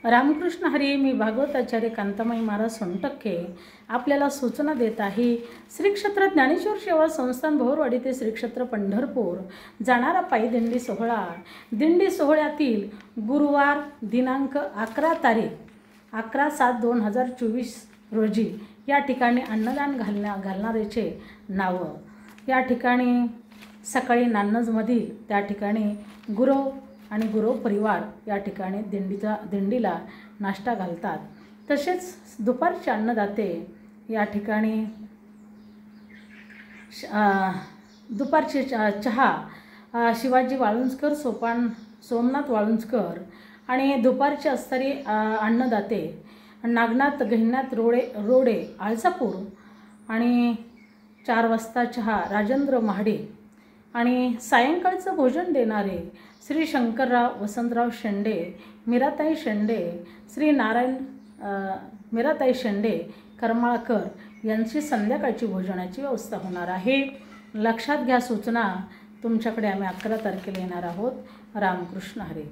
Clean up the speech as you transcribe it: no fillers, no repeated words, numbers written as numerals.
रामकृष्ण हरी. मी भागवताचार्य कांतामाई महाराज सोनटक्के आपल्याला सूचना देत आहे. श्री क्षेत्र ज्ञानेश्वर सेवा संस्थान भोरवाडी ते श्री क्षेत्र पंढरपूर जाणारा पायी दिंडी सोहळा. दिंडी सोहळ्यातील गुरुवार दिनांक 11/7/2024 रोजी या ठिकाणी अन्नदान घालणाऱ्याचे नावं. या ठिकाणी सकाळी नान्नजमधील त्या ठिकाणी गुरव आणि गुरव परिवार या ठिकाणी दिंडीला नाश्ता घालतात. तसेच दुपारचे अन्नदाते या ठिकाणी दुपारचे चहा शिवाजी वाळुंजकर, सोमनाथ वाळुंजकर आणि दुपारचे असणारे अन्नदाते नागनाथ गहिनाथ रोडे आळजापूर आणि 4 वाजता चहा राजेंद्र महाडे आणि सायंकाळचं भोजन देणारे श्री शंकरराव वसंतराव शेंडे, मीराताई शेंडे, श्री नारायण मीराताई शेंडे करमाळकर यांची संध्याकाळची भोजनाची व्यवस्था होणार आहे. लक्षात घ्या सूचना. तुमच्याकडे आम्ही 11 तारखेला येणार आहोत. रामकृष्ण हरी.